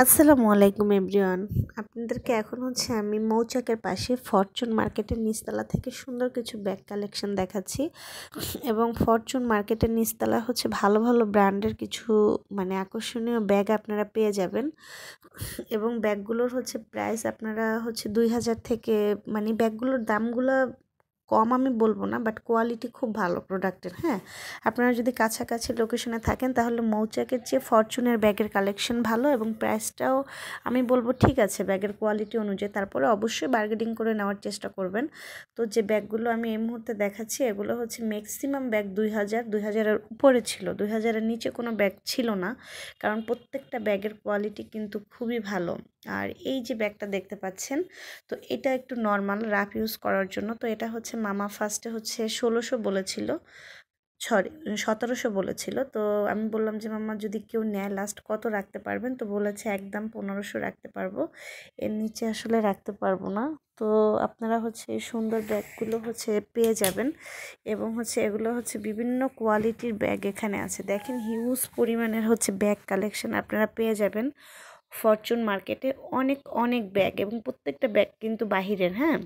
আসসালামু আলাইকুম এভরিওয়ান। আপনাদেরকে এখন আমি মৌচাকের পাশে ফরচুন মার্কেটের নিচতলা থেকে সুন্দর কিছু ব্যাগ কালেকশন দেখাচ্ছি। এবং ফরচুন মার্কেটের নিচতলা ভালো ভালো ব্র্যান্ডের কিছু আকর্ষণীয় ব্যাগ আপনারা পেয়ে যাবেন। এবং ব্যাগগুলোর প্রাইস আপনারা 2000 থেকে ব্যাগগুলোর দামগুলো কম আমি বলবো না, বাট কোয়ালিটি খুব ভালো প্রোডাক্টের। হ্যাঁ, আপনারা যদি কাছাকাছি লোকেশনে থাকেন তাহলে মৌচাকের চেয়ে ফরচুনের ব্যাগের কালেকশন ভালো এবং প্রাইসটাও আমি বলবো ঠিক আছে ব্যাগের কোয়ালিটি অনুযায়ী। তারপরে অবশ্যই বার্গেনিং করে নেওয়ার চেষ্টা করবেন। তো যে ব্যাগগুলো আমি এই মুহূর্তে দেখাচ্ছি এগুলো ম্যাক্সিমাম ব্যাগ 2000-2000-এর উপরে ছিল, 2000-এর নিচে কোনো ব্যাগ ছিল না, কারণ প্রত্যেকটা ব্যাগের কোয়ালিটি কিন্তু খুবই ভালো। আর এই যে ব্যাগটা দেখতে পাচ্ছেন, তো এটা একটু নর্মাল রাফ ইউজ করার জন্য। তো এটা মামা ফার্স্টে 1600 বলেছিল, সরি 1700 বলেছিল। তো আমি বললাম যে মামা যদি কেউ নেয় লাস্ট কত রাখতে পারবেন, তো বলেছে একদম 1500 রাখতে পারবো, এর নিচে আসলে রাখতে পারবো না। তো আপনারা এই সুন্দর ব্যাগগুলো পেয়ে যাবেন। এবং এগুলো বিভিন্ন কোয়ালিটির ব্যাগ এখানে আছে। দেখেন হিউজ পরিমাণের ব্যাগ কালেকশন আপনারা পেয়ে যাবেন ফরচুন মার্কেটে। অনেক অনেক ব্যাগ এবং প্রত্যেকটা ব্যাগ কিন্তু বাহিরের। হ্যাঁ,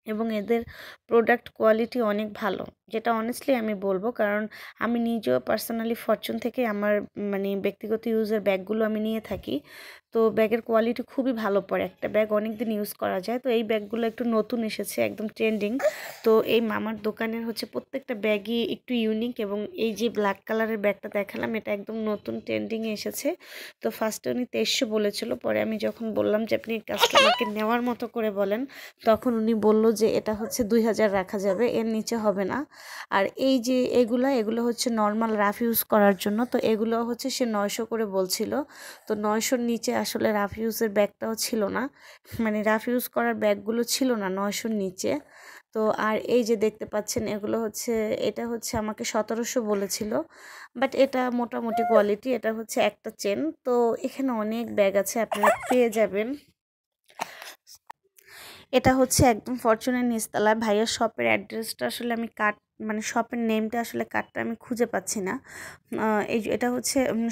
এবং এদের প্রোডাক্ট কোয়ালিটি অনেক ভালো, যেটা অনেস্টলি আমি বলবো, কারণ আমি নিজেও পার্সোনালি ফরচুন থেকে আমার ব্যক্তিগত ইউজের ব্যাগগুলো আমি নিয়ে থাকি। তো ব্যাগের কোয়ালিটি খুবই ভালো পড়ে, একটা ব্যাগ অনেক দিন ইউজ করা যায়। তো এই ব্যাগগুলো একটু নতুন এসেছে, একদম ট্রেন্ডিং। তো এই মামার দোকানের প্রত্যেকটা ব্যাগই একটু ইউনিক। এবং এই যে ব্ল্যাক কালারের ব্যাগটা দেখালাম এটা একদম নতুন ট্রেন্ডিংয়ে এসেছে। তো ফার্স্টে উনি 2300 বলেছিল, পরে আমি যখন বললাম যে আপনি কাস্টমারকে নেওয়ার মতো করে বলেন, তখন উনি বলল যে এটা 2000 রাখা যাবে, এর নিচে হবে না। আর এই যে এগুলো নর্মাল রাফ ইউজ করার জন্য। তো এগুলো সে 900 করে বলছিল। তো 900-র নিচে আসলে রাফ ইউজের ব্যাগটাও ছিল না, রাফ ইউজ করার ব্যাগগুলো ছিল না 900-র নিচে। তো আর এই যে দেখতে পাচ্ছেন এগুলো এটা আমাকে 1700 বলেছিল, বাট এটা মোটামুটি কোয়ালিটি। এটা একটা চেন। তো এখানে অনেক ব্যাগ আছে আপনারা পেয়ে যাবেন। এটা একদম ফরচুনের নিচতলায়। ভাইয়ার শপের অ্যাড্রেসটা আসলে আমি শপের নেমটা আসলে কার্ডটা আমি খুঁজে পাচ্ছি না। এই এটা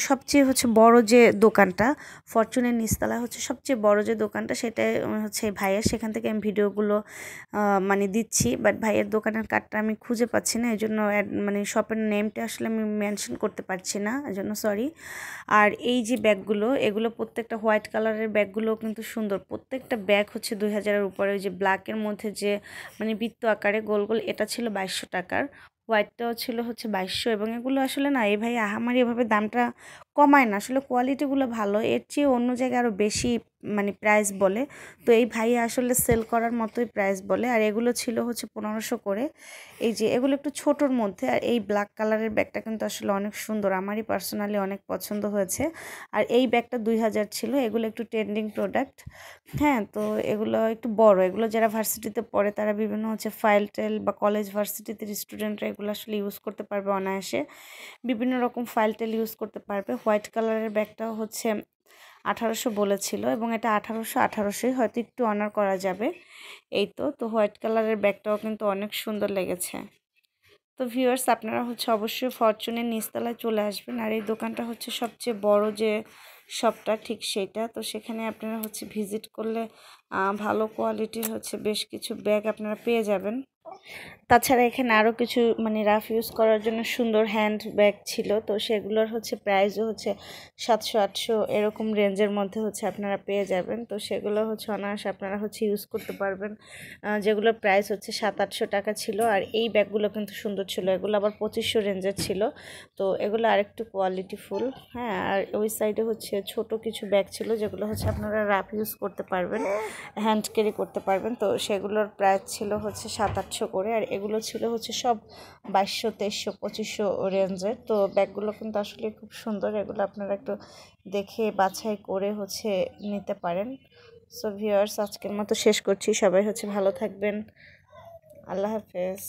সবচেয়ে বড় যে দোকানটা ফরচুনের নিচতলায় সবচেয়ে বড় যে দোকানটা, সেটাই ভাইয়ের। সেখান থেকে আমি ভিডিওগুলো দিচ্ছি, বাট ভাইয়ের দোকানের কার্ডটা আমি খুঁজে পাচ্ছি না, এই জন্য শপের নেমটা আসলে আমি মেনশন করতে পারছি না, এই জন্য সরি। আর এই যে ব্যাগগুলো, এগুলো প্রত্যেকটা হোয়াইট কালারের ব্যাগগুলো কিন্তু সুন্দর। প্রত্যেকটা ব্যাগ 2000-এর উপরে। ওই যে ব্ল্যাকের মধ্যে যে বৃত্ত আকারে গোল গোল, এটা ছিল 2200 টাকার। হোয়াইটটাও ছিল 2200। এবং এগুলো আসলে না, এই ভাই আহামারি এভাবে দামটা কমায় না, আসলে কোয়ালিটিগুলো ভালো, এর চেয়ে অন্য জায়গায় আরও বেশি প্রাইস বলে। তো এই ভাই আসলে সেল করার মতোই প্রাইস বলে। আর এগুলো ছিল 1500 করে। এই যে এগুলো একটু ছোটোর মধ্যে। আর এই ব্ল্যাক কালারের ব্যাগটা কিন্তু আসলে অনেক সুন্দর, আমারই পার্সোনালি অনেক পছন্দ হয়েছে। আর এই ব্যাগটা 2000 ছিল। এগুলো একটু ট্রেন্ডিং প্রোডাক্ট। হ্যাঁ, তো এগুলো একটু বড়, এগুলো যারা ভার্সিটিতে পড়ে তারা বিভিন্ন ফাইল টেল বা কলেজ ভার্সিটিতে স্টুডেন্টরা এগুলো আসলে ইউজ করতে পারবে অনায়াসে, বিভিন্ন রকম ফাইল টেল ইউজ করতে পারবে। হোয়াইট কালারের ব্যাগটাও 1800 বলেছিল, এবং এটা 1800 হয়তো একটু অনার করা যাবে। এই তো হোয়াইট কালারের ব্যাগটাও কিন্তু অনেক সুন্দর লেগেছে। তো ভিউয়ার্স, আপনারা অবশ্যই ফরচুনের নিচতলায় চলে আসবেন। আর এই দোকানটা সবচেয়ে বড় যে শপটা, ঠিক সেইটা। তো সেখানে আপনারা ভিজিট করলে ভালো কোয়ালিটির বেশ কিছু ব্যাগ আপনারা পেয়ে যাবেন। তাছাড়া এখানে আরও কিছু রাফ ইউজ করার জন্য সুন্দর হ্যান্ড ব্যাগ ছিল। তো সেগুলোর প্রাইসও 700-800 এরকম রেঞ্জের মধ্যে আপনারা পেয়ে যাবেন। তো সেগুলো অনায়াসে আপনারা ইউজ করতে পারবেন, যেগুলোর প্রাইস 700-800 টাকা ছিল। আর এই ব্যাগগুলো কিন্তু সুন্দর ছিল, এগুলো আবার 2500 রেঞ্জের ছিল। তো এগুলো আরেকটু কোয়ালিটিফুল। হ্যাঁ, আর ওই সাইডে ছোট কিছু ব্যাগ ছিল, যেগুলো আপনারা রাফ ইউজ করতে পারবেন, হ্যান্ড ক্যারি করতে পারবেন। তো সেগুলোর প্রাইস ছিল 700-800 করে। আর এগুলো ছিল সব 2200, 2300, 2500 রেঞ্জের। তো ব্যাগগুলো কিন্তু আসলে খুব সুন্দর, এগুলো আপনারা একটু দেখে বাছাই করে নিতে পারেন। সো ভিউয়ার্স, আজকের মতো শেষ করছি। সবাই ভালো থাকবেন। আল্লাহ হাফেজ।